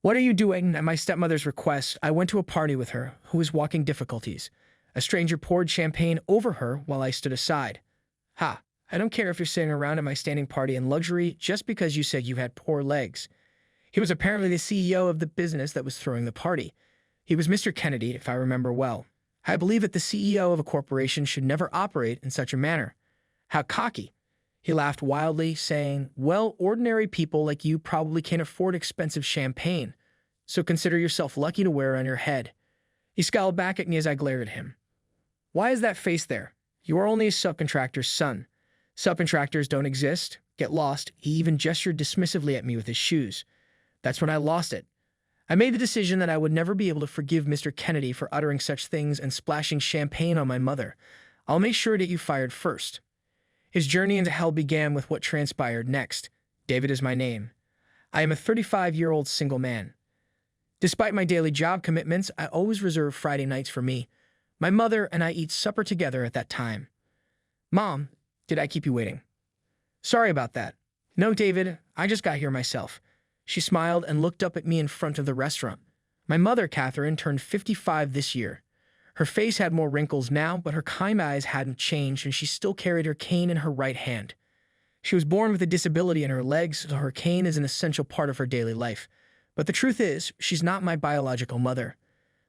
What are you doing? At my stepmother's request, I went to a party with her, who was walking difficulties. A stranger poured champagne over her while I stood aside. Ha, I don't care if you're sitting around at my standing party in luxury just because you said you had poor legs. He was apparently the CEO of the business that was throwing the party. He was Mr. Kennedy, if I remember well. I believe that the CEO of a corporation should never operate in such a manner. How cocky. He laughed wildly, saying, "Well, ordinary people like you probably can't afford expensive champagne, so consider yourself lucky to wear it on your head." He scowled back at me as I glared at him. "Why is that face there? You are only a subcontractor's son. Subcontractors don't exist. Get lost." He even gestured dismissively at me with his shoes. That's when I lost it. I made the decision that I would never be able to forgive Mr. Kennedy for uttering such things and splashing champagne on my mother. "I'll make sure to get you fired first." His journey into hell began with what transpired next. David is my name. I am a 35-year-old single man. Despite my daily job commitments, I always reserve Friday nights for me. My mother and I eat supper together at that time. "Mom, did I keep you waiting?" "Sorry about that." "No, David, I just got here myself." She smiled and looked up at me in front of the restaurant. My mother, Catherine, turned 55 this year. Her face had more wrinkles now, but her kind eyes hadn't changed, and she still carried her cane in her right hand. She was born with a disability in her legs, so her cane is an essential part of her daily life. But the truth is, she's not my biological mother.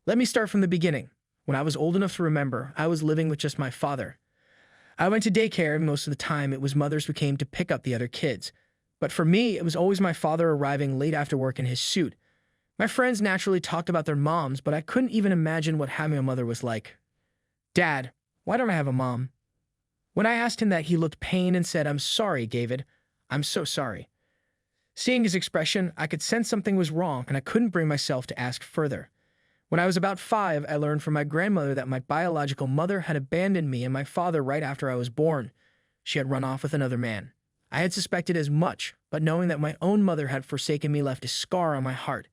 Let me start from the beginning. When I was old enough to remember, I was living with just my father. I went to daycare, and most of the time it was mothers who came to pick up the other kids. But for me, it was always my father arriving late after work in his suit. My friends naturally talked about their moms, but I couldn't even imagine what having a mother was like. "Dad, why don't I have a mom?" When I asked him that, he looked pained and said, "I'm sorry, David. I'm so sorry." Seeing his expression, I could sense something was wrong, and I couldn't bring myself to ask further. When I was about 5, I learned from my grandmother that my biological mother had abandoned me and my father right after I was born. She had run off with another man. I had suspected as much, but knowing that my own mother had forsaken me left a scar on my heart.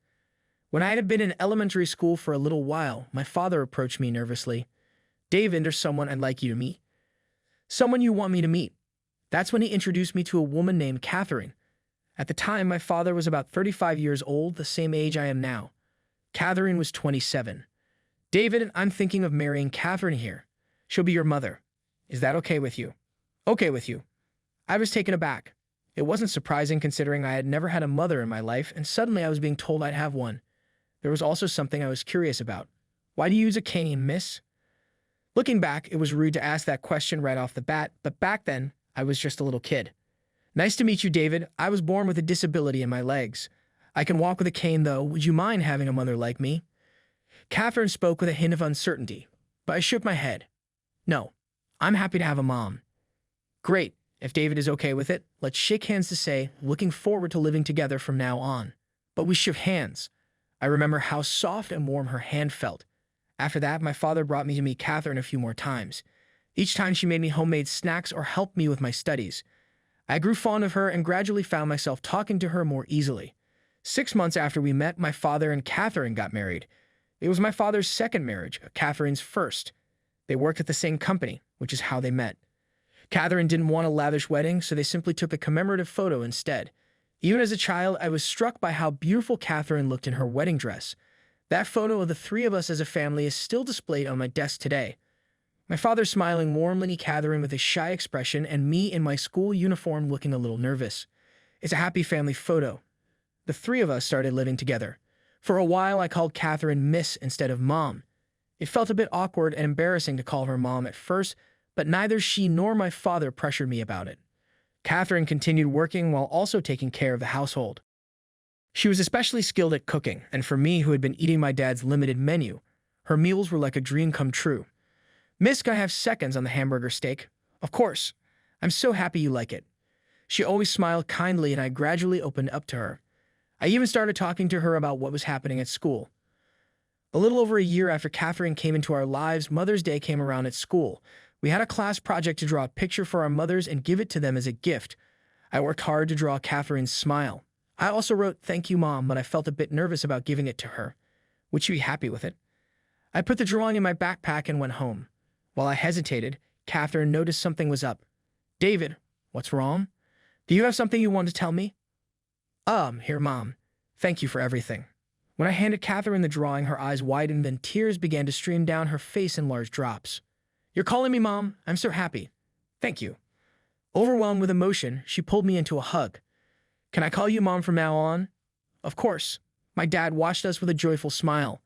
When I had been in elementary school for a little while, my father approached me nervously. "David, there's someone I'd like you to meet." "Someone you want me to meet." That's when he introduced me to a woman named Catherine. At the time, my father was about 35 years old, the same age I am now. Catherine was 27. "David, I'm thinking of marrying Catherine here. She'll be your mother. Is that okay with you?" "Okay with you." I was taken aback. It wasn't surprising considering I had never had a mother in my life, and suddenly I was being told I'd have one. There was also something I was curious about. "Why do you use a cane, miss?" Looking back, it was rude to ask that question right off the bat, but back then, I was just a little kid. "Nice to meet you, David. I was born with a disability in my legs. I can walk with a cane, though. Would you mind having a mother like me?" Catherine spoke with a hint of uncertainty, but I shook my head. "No, I'm happy to have a mom." "Great. If David is okay with it, let's shake hands to say, looking forward to living together from now on." But we shook hands. I remember how soft and warm her hand felt. After that, my father brought me to meet Catherine a few more times. Each time she made me homemade snacks or helped me with my studies. I grew fond of her and gradually found myself talking to her more easily. 6 months after we met, my father and Catherine got married. It was my father's second marriage, Catherine's first. They worked at the same company, which is how they met. Catherine didn't want a lavish wedding, so they simply took a commemorative photo instead. Even as a child, I was struck by how beautiful Catherine looked in her wedding dress. That photo of the 3 of us as a family is still displayed on my desk today. My father smiling warmly at Catherine with a shy expression, and me in my school uniform looking a little nervous. It's a happy family photo. The 3 of us started living together. For a while, I called Catherine Miss instead of Mom. It felt a bit awkward and embarrassing to call her Mom at first, but neither she nor my father pressured me about it. Catherine continued working while also taking care of the household. She was especially skilled at cooking, and for me who had been eating my dad's limited menu, her meals were like a dream come true. "Miss, can I have seconds on the hamburger steak?" "Of course. I'm so happy you like it." She always smiled kindly, and I gradually opened up to her. I even started talking to her about what was happening at school. A little over a year after Catherine came into our lives, Mother's Day came around at school. We had a class project to draw a picture for our mothers and give it to them as a gift. I worked hard to draw Catherine's smile. I also wrote, "Thank you, Mom," but I felt a bit nervous about giving it to her. Would she be happy with it? I put the drawing in my backpack and went home. While I hesitated, Catherine noticed something was up. "David, what's wrong? Do you have something you want to tell me?" Here, Mom. Thank you for everything." When I handed Catherine the drawing, her eyes widened, then tears began to stream down her face in large drops. "You're calling me Mom? I'm so happy." "Thank you." Overwhelmed with emotion, she pulled me into a hug. "Can I call you Mom from now on?" "Of course." My dad watched us with a joyful smile.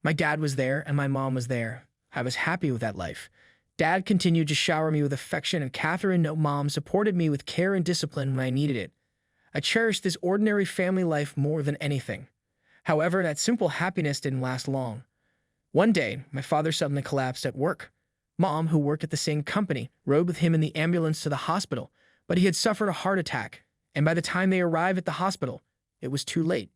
My dad was there, and my mom was there. I was happy with that life. Dad continued to shower me with affection, and Catherine, no mom, supported me with care and discipline when I needed it. I cherished this ordinary family life more than anything. However, that simple happiness didn't last long. One day, my father suddenly collapsed at work. Mom, who worked at the same company, rode with him in the ambulance to the hospital, but he had suffered a heart attack, and by the time they arrived at the hospital, it was too late.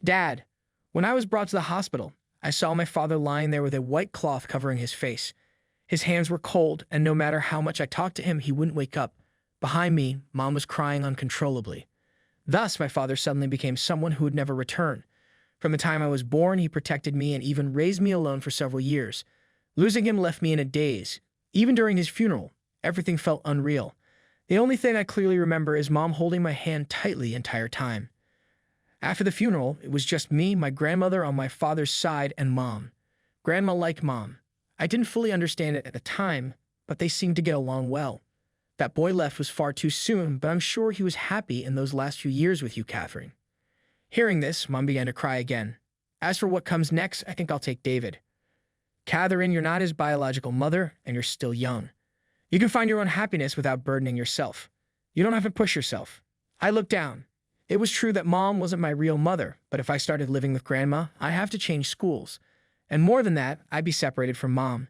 "Dad, when I was brought to the hospital, I saw my father lying there with a white cloth covering his face. His hands were cold, and no matter how much I talked to him, he wouldn't wake up. Behind me, Mom was crying uncontrollably. Thus, my father suddenly became someone who would never return. From the time I was born, he protected me and even raised me alone for several years. Losing him left me in a daze. Even during his funeral, everything felt unreal. The only thing I clearly remember is Mom holding my hand tightly the entire time. After the funeral, it was just me, my grandmother on my father's side, and Mom. Grandma liked Mom. I didn't fully understand it at the time, but they seemed to get along well. That boy left was far too soon, but I'm sure he was happy in those last few years with you, Catherine." Hearing this, Mom began to cry again. "As for what comes next, I think I'll take David." "Catherine, you're not his biological mother, and you're still young. You can find your own happiness without burdening yourself. You don't have to push yourself." I looked down. It was true that Mom wasn't my real mother, but if I started living with Grandma, I'd have to change schools. And more than that, I'd be separated from Mom.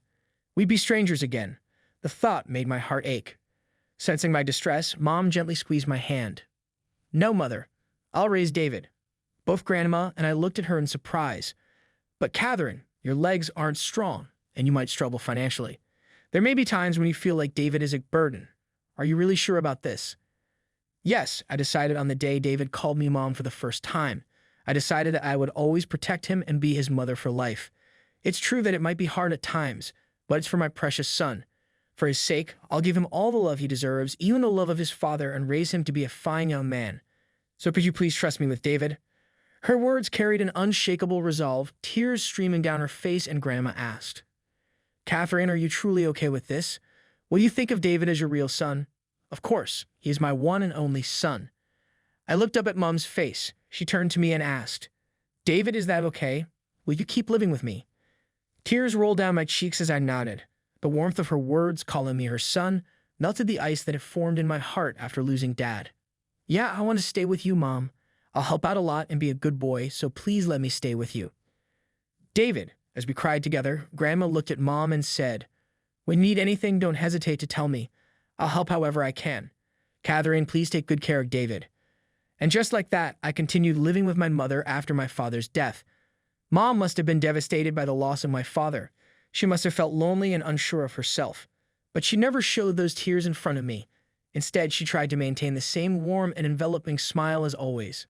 We'd be strangers again. The thought made my heart ache. Sensing my distress, Mom gently squeezed my hand. "No, Mother. I'll raise David." Both Grandma and I looked at her in surprise. "But Catherine, your legs aren't strong, and you might struggle financially. There may be times when you feel like David is a burden. Are you really sure about this?" "Yes," I decided on the day David called me Mom for the first time. I decided that I would always protect him and be his mother for life. It's true that it might be hard at times, but it's for my precious son. For his sake, I'll give him all the love he deserves, even the love of his father, and raise him to be a fine young man. So could you please trust me with David?" Her words carried an unshakable resolve, tears streaming down her face, and Grandma asked, "Catherine, are you truly okay with this? Will you think of David as your real son?" "Of course, he is my one and only son." I looked up at Mom's face. She turned to me and asked, "David, is that okay? Will you keep living with me?" Tears rolled down my cheeks as I nodded. The warmth of her words, calling me her son, melted the ice that had formed in my heart after losing Dad. "Yeah, I want to stay with you, Mom. I'll help out a lot and be a good boy, so please let me stay with you." "David," as we cried together, Grandma looked at Mom and said, "When you need anything, don't hesitate to tell me. I'll help however I can. Catherine, please take good care of David." And just like that, I continued living with my mother after my father's death. Mom must have been devastated by the loss of my father. She must have felt lonely and unsure of herself. But she never showed those tears in front of me. Instead, she tried to maintain the same warm and enveloping smile as always.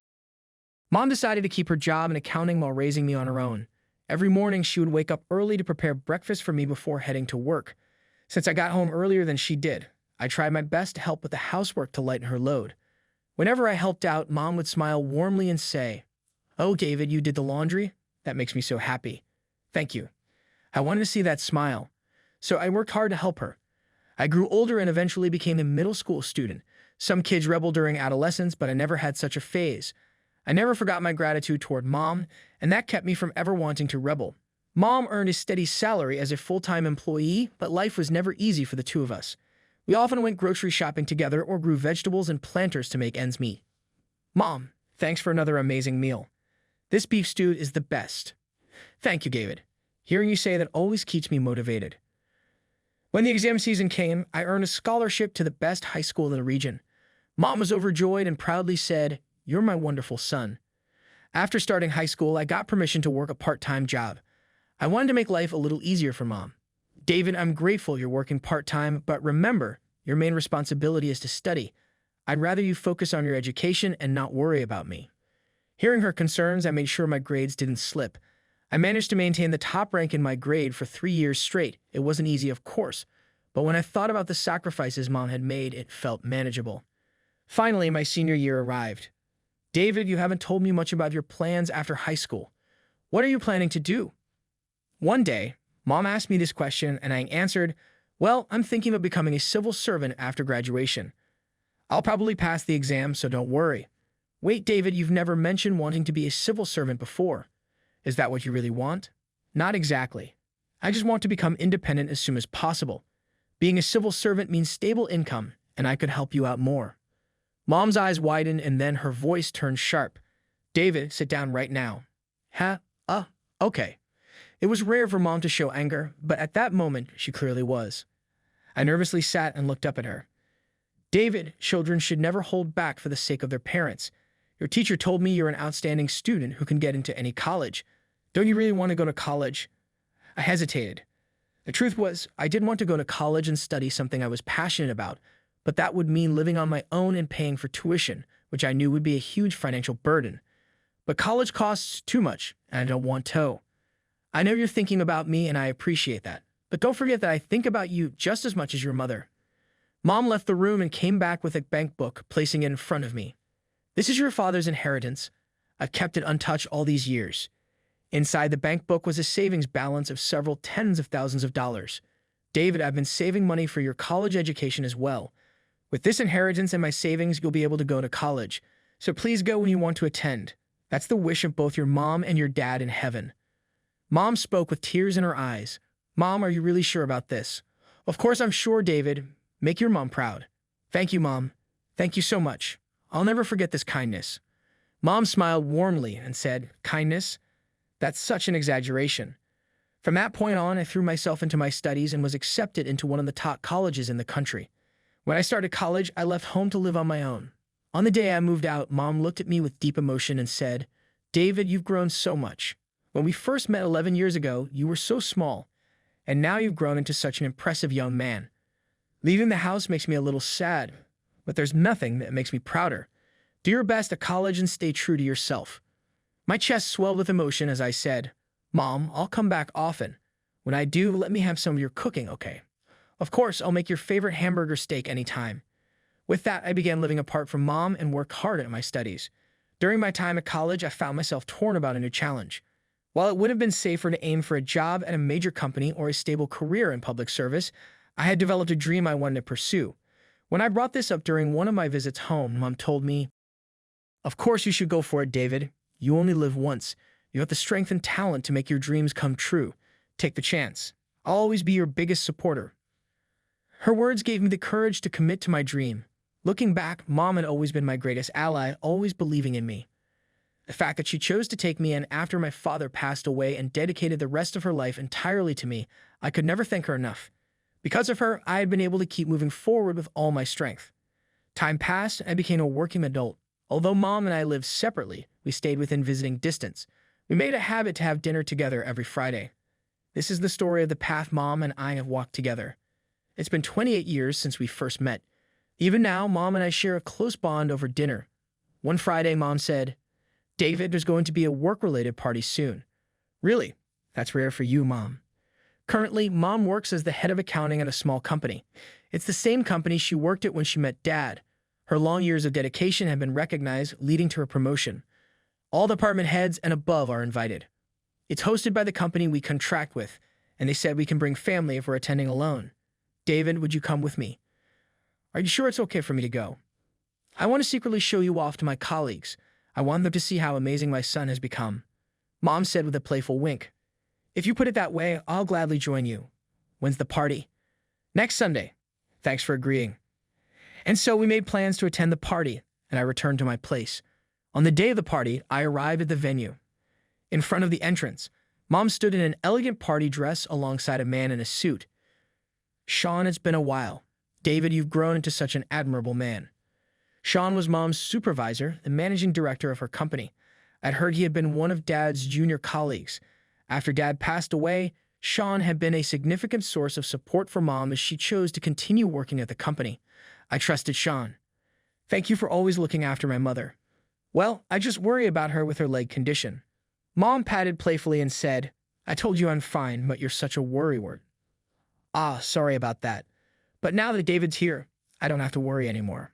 Mom decided to keep her job in accounting while raising me on her own. Every morning, she would wake up early to prepare breakfast for me before heading to work. Since I got home earlier than she did, I tried my best to help with the housework to lighten her load. Whenever I helped out, Mom would smile warmly and say, "Oh, David, you did the laundry? That makes me so happy." "Thank you." I wanted to see that smile, so I worked hard to help her. I grew older and eventually became a middle school student. Some kids rebel during adolescence, but I never had such a phase. I never forgot my gratitude toward Mom, and that kept me from ever wanting to rebel. Mom earned a steady salary as a full-time employee, but life was never easy for the two of us. We often went grocery shopping together or grew vegetables and planters to make ends meet. "Mom, thanks for another amazing meal. This beef stew is the best." "Thank you, David. Hearing you say that always keeps me motivated." When the exam season came, I earned a scholarship to the best high school in the region. Mom was overjoyed and proudly said, "You're my wonderful son." After starting high school, I got permission to work a part-time job. I wanted to make life a little easier for Mom. "David, I'm grateful you're working part-time, but remember, your main responsibility is to study. I'd rather you focus on your education and not worry about me." Hearing her concerns, I made sure my grades didn't slip. I managed to maintain the top rank in my grade for 3 years straight. It wasn't easy, of course, but when I thought about the sacrifices Mom had made, it felt manageable. Finally, my senior year arrived. "David, you haven't told me much about your plans after high school. What are you planning to do? One day, Mom asked me this question and I answered, well, I'm thinking of becoming a civil servant after graduation. I'll probably pass the exam, so don't worry. Wait, David, you've never mentioned wanting to be a civil servant before. Is that what you really want? Not exactly. I just want to become independent as soon as possible. Being a civil servant means stable income, and I could help you out more. Mom's eyes widened and then her voice turned sharp. David, sit down right now. Huh? Okay. It was rare for Mom to show anger, but at that moment, she clearly was. I nervously sat and looked up at her. David, children should never hold back for the sake of their parents. Your teacher told me you're an outstanding student who can get into any college. Don't you really want to go to college? I hesitated. The truth was, I didn't want to go to college and study something I was passionate about, but that would mean living on my own and paying for tuition, which I knew would be a huge financial burden. But college costs too much, and I don't want to. I know you're thinking about me, and I appreciate that. But don't forget that I think about you just as much as your mother. Mom left the room and came back with a bank book, placing it in front of me. This is your father's inheritance. I've kept it untouched all these years. Inside the bank book was a savings balance of several tens of thousands of dollars. David, I've been saving money for your college education as well. With this inheritance and my savings, you'll be able to go to college. So please go when you want to attend. That's the wish of both your mom and your dad in heaven. Mom spoke with tears in her eyes. Mom, are you really sure about this? Of course I'm sure, David. Make your mom proud. Thank you, Mom. Thank you so much. I'll never forget this kindness. Mom smiled warmly and said, kindness? That's such an exaggeration. From that point on, I threw myself into my studies and was accepted into one of the top colleges in the country. When I started college, I left home to live on my own. On the day I moved out, Mom looked at me with deep emotion and said, David, you've grown so much. When we first met 11 years ago, you were so small, and now you've grown into such an impressive young man. Leaving the house makes me a little sad, but there's nothing that makes me prouder. Do your best at college and stay true to yourself. My chest swelled with emotion as I said, Mom, I'll come back often. When I do, let me have some of your cooking, okay? Of course, I'll make your favorite hamburger steak anytime. With that, I began living apart from Mom and worked hard at my studies. During my time at college, I found myself torn about a new challenge. While it would have been safer to aim for a job at a major company or a stable career in public service, I had developed a dream I wanted to pursue. When I brought this up during one of my visits home, Mom told me, of course you should go for it, David. You only live once. You have the strength and talent to make your dreams come true. Take the chance. I'll always be your biggest supporter. Her words gave me the courage to commit to my dream. Looking back, Mom had always been my greatest ally, always believing in me. The fact that she chose to take me in after my father passed away and dedicated the rest of her life entirely to me, I could never thank her enough. Because of her, I had been able to keep moving forward with all my strength. Time passed, and I became a working adult. Although Mom and I lived separately, we stayed within visiting distance. We made a habit to have dinner together every Friday. This is the story of the path Mom and I have walked together. It's been 28 years since we first met. Even now, Mom and I share a close bond over dinner. One Friday, Mom said, David, there's going to be a work-related party soon. Really? That's rare for you, Mom. Currently, Mom works as the head of accounting at a small company. It's the same company she worked at when she met Dad. Her long years of dedication have been recognized, leading to her promotion. All department heads and above are invited. It's hosted by the company we contract with, and they said we can bring family if we're attending alone. David, would you come with me? Are you sure it's okay for me to go? I want to secretly show you off to my colleagues. I want them to see how amazing my son has become. Mom said with a playful wink. If you put it that way, I'll gladly join you. When's the party? Next Sunday. Thanks for agreeing. And so we made plans to attend the party, and I returned to my place. On the day of the party, I arrived at the venue. In front of the entrance, Mom stood in an elegant party dress alongside a man in a suit. Sean, it's been a while. David, you've grown into such an admirable man. Sean was Mom's supervisor, the managing director of her company. I'd heard he had been one of Dad's junior colleagues. After Dad passed away, Sean had been a significant source of support for Mom as she chose to continue working at the company. I trusted Sean. Thank you for always looking after my mother. Well, I just worry about her with her leg condition. Mom patted playfully and said, I told you I'm fine, but you're such a worrywart. Ah, sorry about that. But now that David's here, I don't have to worry anymore.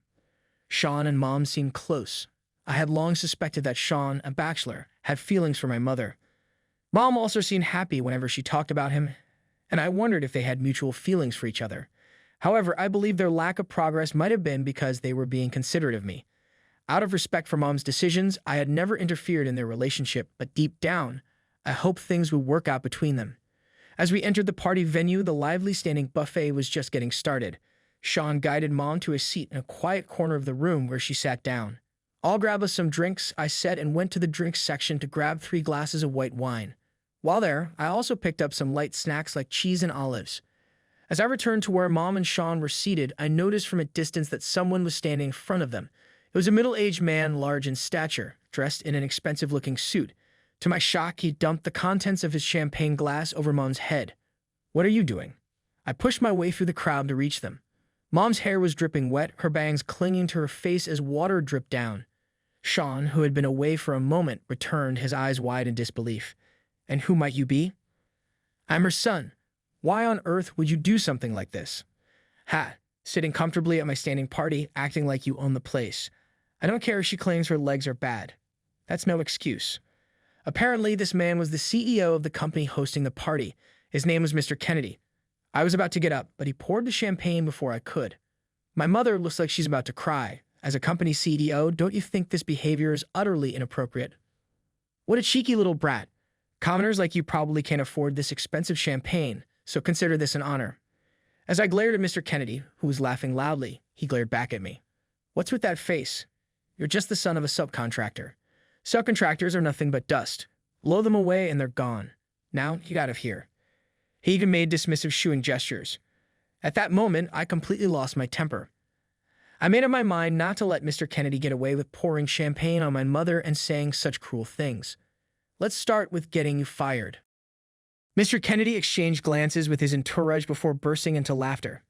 Sean and Mom seemed close. I had long suspected that Sean, a bachelor, had feelings for my mother. Mom also seemed happy whenever she talked about him, and I wondered if they had mutual feelings for each other. However, I believe their lack of progress might have been because they were being considerate of me. Out of respect for Mom's decisions, I had never interfered in their relationship, but deep down, I hoped things would work out between them. As we entered the party venue, the lively standing buffet was just getting started. Sean guided Mom to a seat in a quiet corner of the room where she sat down. "I'll grab us some drinks," I said, and went to the drinks section to grab 3 glasses of white wine. While there, I also picked up some light snacks like cheese and olives. As I returned to where Mom and Sean were seated, I noticed from a distance that someone was standing in front of them. It was a middle-aged man, large in stature, dressed in an expensive-looking suit. To my shock, he dumped the contents of his champagne glass over Mom's head. "What are you doing?" I pushed my way through the crowd to reach them. Mom's hair was dripping wet, her bangs clinging to her face as water dripped down. Sean, who had been away for a moment, returned, his eyes wide in disbelief. "And who might you be?" "I'm her son. Why on earth would you do something like this?" "Ha, sitting comfortably at my standing party, acting like you own the place. I don't care if she claims her legs are bad. That's no excuse." Apparently, this man was the CEO of the company hosting the party. His name was Mr. Kennedy. I was about to get up, but he poured the champagne before I could. "My mother looks like she's about to cry. As a company CEO, don't you think this behavior is utterly inappropriate?" "What a cheeky little brat. Commoners like you probably can't afford this expensive champagne, so consider this an honor." As I glared at Mr. Kennedy, who was laughing loudly, he glared back at me. "What's with that face? You're just the son of a subcontractor. Subcontractors are nothing but dust. Blow them away and they're gone. Now, you got out of here." He even made dismissive shooing gestures. At that moment, I completely lost my temper. I made up my mind not to let Mr. Kennedy get away with pouring champagne on my mother and saying such cruel things. "Let's start with getting you fired." Mr. Kennedy exchanged glances with his entourage before bursting into laughter.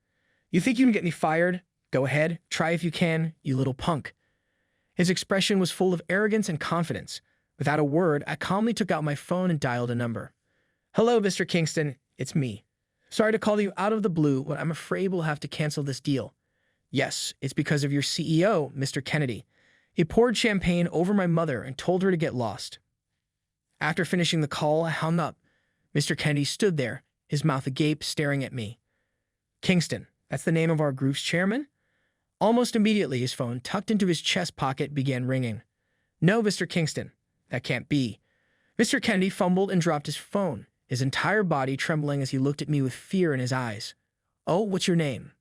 "You think you can get me fired? Go ahead, try if you can, you little punk." His expression was full of arrogance and confidence. Without a word, I calmly took out my phone and dialed a number. "Hello, Mr. Kingston. It's me. Sorry to call you out of the blue, but I'm afraid we'll have to cancel this deal." "Yes, it's because of your CEO, Mr. Kennedy. He poured champagne over my mother and told her to get lost." After finishing the call, I hung up. Mr. Kennedy stood there, his mouth agape, staring at me. "Kingston, that's the name of our group's chairman?" Almost immediately, his phone, tucked into his chest pocket, began ringing. "No, Mr. Kingston, that can't be." Mr. Kennedy fumbled and dropped his phone, his entire body trembling as he looked at me with fear in his eyes. "Oh, what's your name?"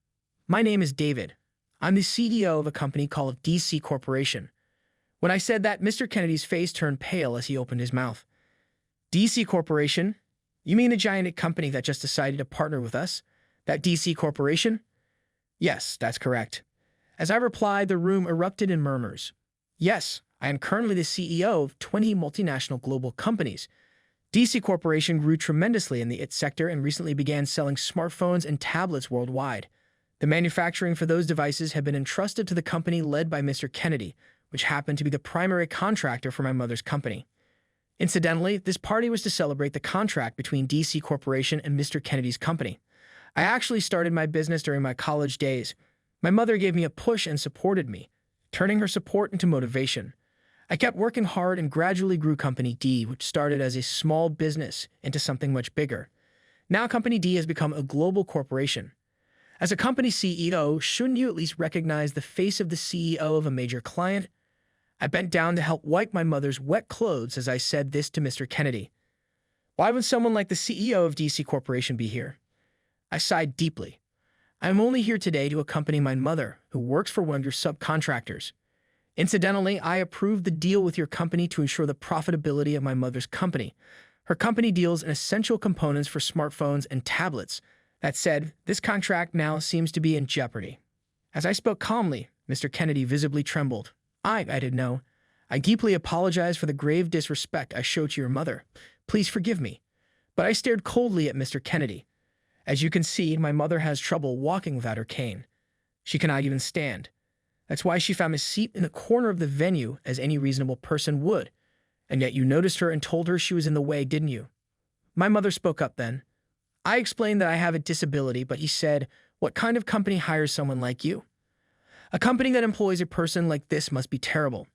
"My name is David. I'm the CEO of a company called DC Corporation." When I said that, Mr. Kennedy's face turned pale as he opened his mouth. "DC Corporation? You mean the giant company that just decided to partner with us? That DC Corporation?" "Yes, that's correct." As I replied, the room erupted in murmurs. "Yes, I am currently the CEO of 20 multinational global companies. DC Corporation grew tremendously in the IT sector and recently began selling smartphones and tablets worldwide. The manufacturing for those devices had been entrusted to the company led by Mr. Kennedy, which happened to be the primary contractor for my mother's company. Incidentally, this party was to celebrate the contract between DC Corporation and Mr. Kennedy's company. I actually started my business during my college days. My mother gave me a push and supported me, turning her support into motivation. I kept working hard and gradually grew Company D, which started as a small business, into something much bigger. Now Company D has become a global corporation. As a company CEO, shouldn't you at least recognize the face of the CEO of a major client? I bent down to help wipe my mother's wet clothes as I said this to Mr. Kennedy. "Why would someone like the CEO of DC Corporation be here?" I sighed deeply. "I am only here today to accompany my mother, who works for one of your subcontractors. Incidentally, I approved the deal with your company to ensure the profitability of my mother's company. Her company deals in essential components for smartphones and tablets. That said, this contract now seems to be in jeopardy." As I spoke calmly, Mr. Kennedy visibly trembled. I didn't know. "I deeply apologize for the grave disrespect I showed to your mother. Please forgive me." But I stared coldly at Mr. Kennedy. As you can see, my mother has trouble walking without her cane. She cannot even stand. That's why she found a seat in the corner of the venue, as any reasonable person would. And yet you noticed her and told her she was in the way, didn't you? My mother spoke up then. I explained that I have a disability, but he said, "What kind of company hires someone like you?" "A company that employs a person like this must be terrible."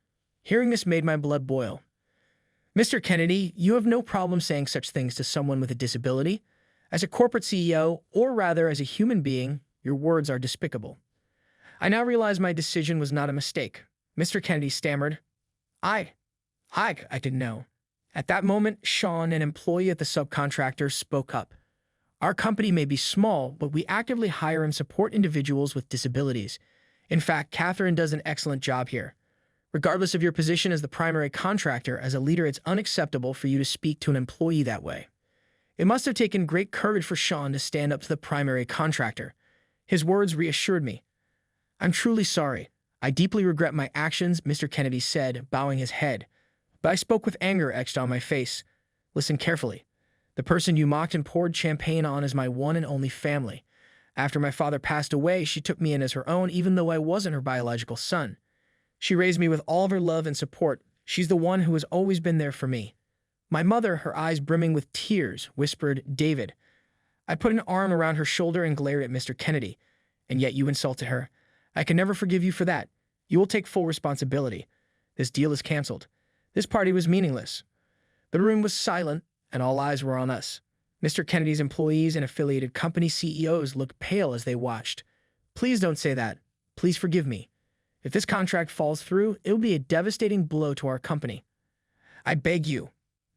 Hearing this made my blood boil. Mr. Kennedy, you have no problem saying such things to someone with a disability. As a corporate CEO, or rather as a human being, your words are despicable. I now realize my decision was not a mistake. Mr. Kennedy stammered, I didn't know. At that moment, Sean, an employee at the subcontractor, spoke up. Our company may be small, but we actively hire and support individuals with disabilities. In fact, Catherine does an excellent job here. Regardless of your position as the primary contractor, as a leader, it's unacceptable for you to speak to an employee that way. It must have taken great courage for Sean to stand up to the primary contractor. His words reassured me. I'm truly sorry. I deeply regret my actions, Mr. Kennedy said, bowing his head. But I spoke with anger etched on my face. Listen carefully. The person you mocked and poured champagne on is my one and only family. After my father passed away, she took me in as her own, even though I wasn't her biological son. She raised me with all of her love and support. She's the one who has always been there for me. My mother, her eyes brimming with tears, whispered, David. I put an arm around her shoulder and glared at Mr. Kennedy. And yet you insulted her. I can never forgive you for that. You will take full responsibility. This deal is canceled. This party was meaningless. The room was silent, and all eyes were on us. Mr. Kennedy's employees and affiliated company CEOs looked pale as they watched. Please don't say that. Please forgive me. If this contract falls through, it will be a devastating blow to our company. I beg you.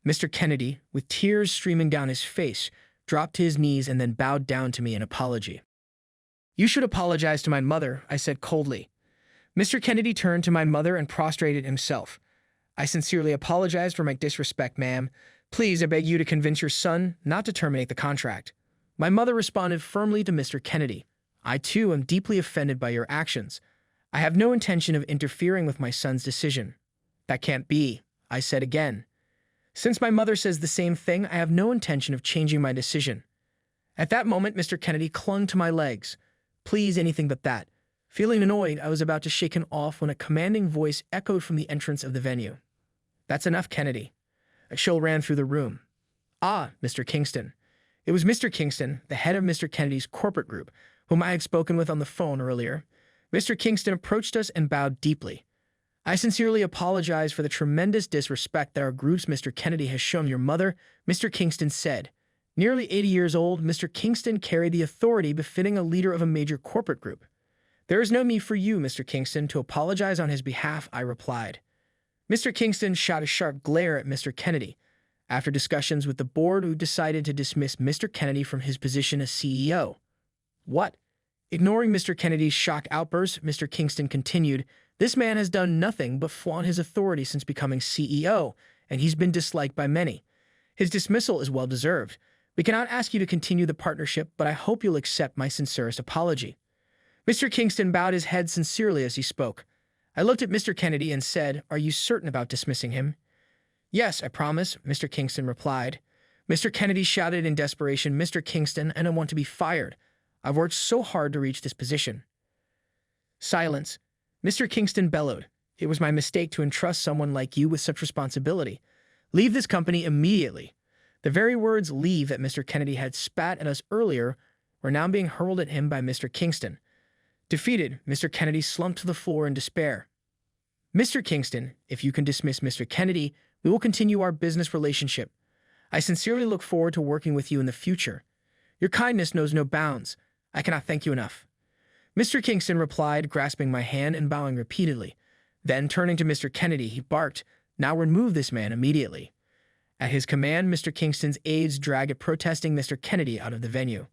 Mr. Kennedy, with tears streaming down his face, dropped to his knees and then bowed down to me in apology. You should apologize to my mother, I said coldly. Mr. Kennedy turned to my mother and prostrated himself. I sincerely apologize for my disrespect, ma'am. Please, I beg you to convince your son not to terminate the contract. My mother responded firmly to Mr. Kennedy. I, too, am deeply offended by your actions. I have no intention of interfering with my son's decision. That can't be, I said again. Since my mother says the same thing, I have no intention of changing my decision. At that moment, Mr. Kennedy clung to my legs. Please, anything but that. Feeling annoyed, I was about to shake him off when a commanding voice echoed from the entrance of the venue. That's enough, Kennedy. A chill ran through the room. Ah, Mr. Kingston. It was Mr. Kingston, the head of Mr. Kennedy's corporate group, whom I had spoken with on the phone earlier. Mr. Kingston approached us and bowed deeply. I sincerely apologize for the tremendous disrespect that our group's Mr. Kennedy has shown your mother, Mr. Kingston said. Nearly 80 years old, Mr. Kingston carried the authority befitting a leader of a major corporate group. There is no need for you, Mr. Kingston, to apologize on his behalf, I replied. Mr. Kingston shot a sharp glare at Mr. Kennedy. After discussions with the board, who decided to dismiss Mr. Kennedy from his position as CEO. What? Ignoring Mr. Kennedy's shock outburst, Mr. Kingston continued, this man has done nothing but flaunt his authority since becoming CEO, and he's been disliked by many. His dismissal is well-deserved. We cannot ask you to continue the partnership, but I hope you'll accept my sincerest apology. Mr. Kingston bowed his head sincerely as he spoke. I looked at Mr. Kennedy and said, Are you certain about dismissing him? Yes, I promise, Mr. Kingston replied. Mr. Kennedy shouted in desperation, Mr. Kingston, I don't want to be fired. I've worked so hard to reach this position. Silence. Mr. Kingston bellowed. It was my mistake to entrust someone like you with such responsibility. Leave this company immediately. The very words leave that Mr. Kennedy had spat at us earlier were now being hurled at him by Mr. Kingston. Defeated, Mr. Kennedy slumped to the floor in despair. Mr. Kingston, if you can dismiss Mr. Kennedy, we will continue our business relationship. I sincerely look forward to working with you in the future. Your kindness knows no bounds. I cannot thank you enough. Mr. Kingston replied, grasping my hand and bowing repeatedly. Then, turning to Mr. Kennedy, he barked, Now remove this man immediately. At his command, Mr. Kingston's aides dragged a protesting Mr. Kennedy out of the venue.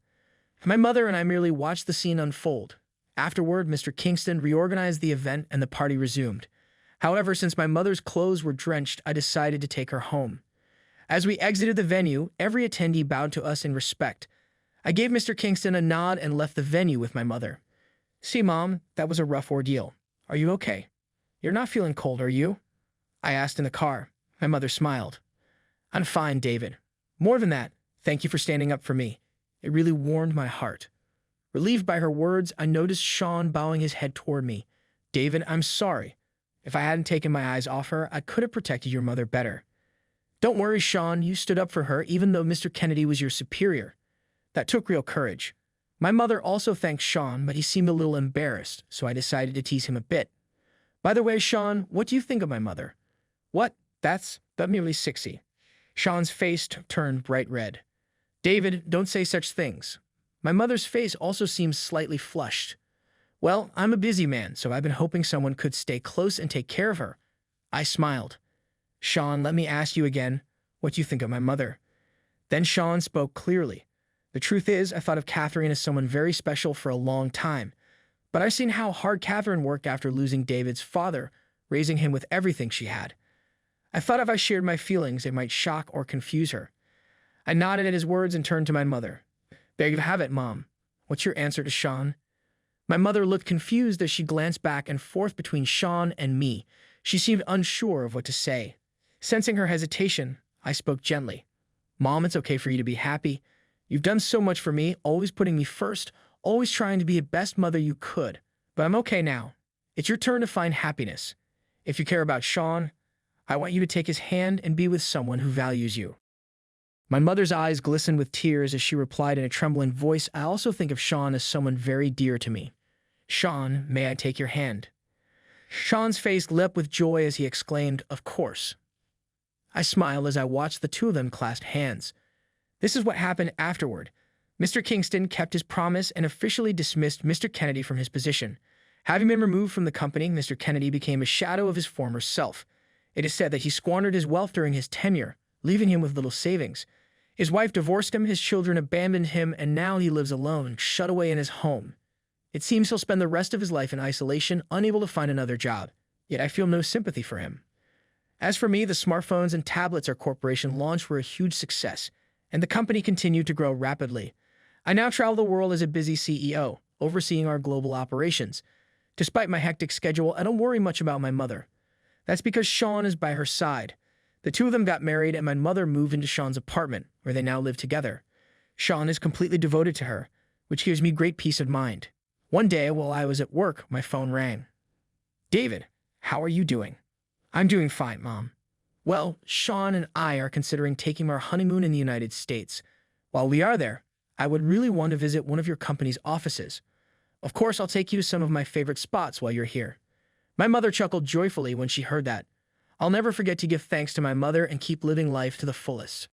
My mother and I merely watched the scene unfold. Afterward, Mr. Kingston reorganized the event and the party resumed. However, since my mother's clothes were drenched, I decided to take her home. As we exited the venue, every attendee bowed to us in respect. I gave Mr. Kingston a nod and left the venue with my mother. See, Mom, that was a rough ordeal. Are you okay? You're not feeling cold, are you? I asked in the car. My mother smiled. I'm fine, David. More than that, thank you for standing up for me. It really warmed my heart. Relieved by her words, I noticed Sean bowing his head toward me. David, I'm sorry. If I hadn't taken my eyes off her, I could have protected your mother better. Don't worry, Sean, you stood up for her even though Mr. Kennedy was your superior. That took real courage. My mother also thanked Sean, but he seemed a little embarrassed, so I decided to tease him a bit. By the way, Sean, what do you think of my mother? What? That's but merely 60. Sean's face turned bright red. David, don't say such things. My mother's face also seems slightly flushed. Well, I'm a busy man, so I've been hoping someone could stay close and take care of her. I smiled. Sean, let me ask you again what you think of my mother. Then Sean spoke clearly. The truth is, I thought of Catherine as someone very special for a long time. But I've seen how hard Catherine worked after losing David's father, raising him with everything she had. I thought if I shared my feelings, it might shock or confuse her. I nodded at his words and turned to my mother. There you have it, Mom. What's your answer to Sean? My mother looked confused as she glanced back and forth between Sean and me. She seemed unsure of what to say. Sensing her hesitation, I spoke gently. Mom, it's okay for you to be happy. You've done so much for me, always putting me first, always trying to be the best mother you could. But I'm okay now. It's your turn to find happiness. If you care about Sean, I want you to take his hand and be with someone who values you. My mother's eyes glistened with tears as she replied in a trembling voice, I also think of Sean as someone very dear to me. Sean, may I take your hand? Sean's face lit up with joy as he exclaimed, Of course. I smiled as I watched the two of them clasp hands. This is what happened afterward. Mr. Kingston kept his promise and officially dismissed Mr. Kennedy from his position. Having been removed from the company, Mr. Kennedy became a shadow of his former self. It is said that he squandered his wealth during his tenure, leaving him with little savings. His wife divorced him, his children abandoned him, and now he lives alone, shut away in his home. It seems he'll spend the rest of his life in isolation, unable to find another job. Yet I feel no sympathy for him. As for me, the smartphones and tablets our corporation launched were a huge success, and the company continued to grow rapidly. I now travel the world as a busy CEO, overseeing our global operations. Despite my hectic schedule, I don't worry much about my mother. That's because Sean is by her side. The two of them got married, and my mother moved into Sean's apartment, where they now live together. Sean is completely devoted to her, which gives me great peace of mind. One day, while I was at work, my phone rang. David, how are you doing? I'm doing fine, Mom. Well, Sean and I are considering taking our honeymoon in the United States. While we are there, I would really want to visit one of your company's offices. Of course, I'll take you to some of my favorite spots while you're here. My mother chuckled joyfully when she heard that. I'll never forget to give thanks to my mother and keep living life to the fullest.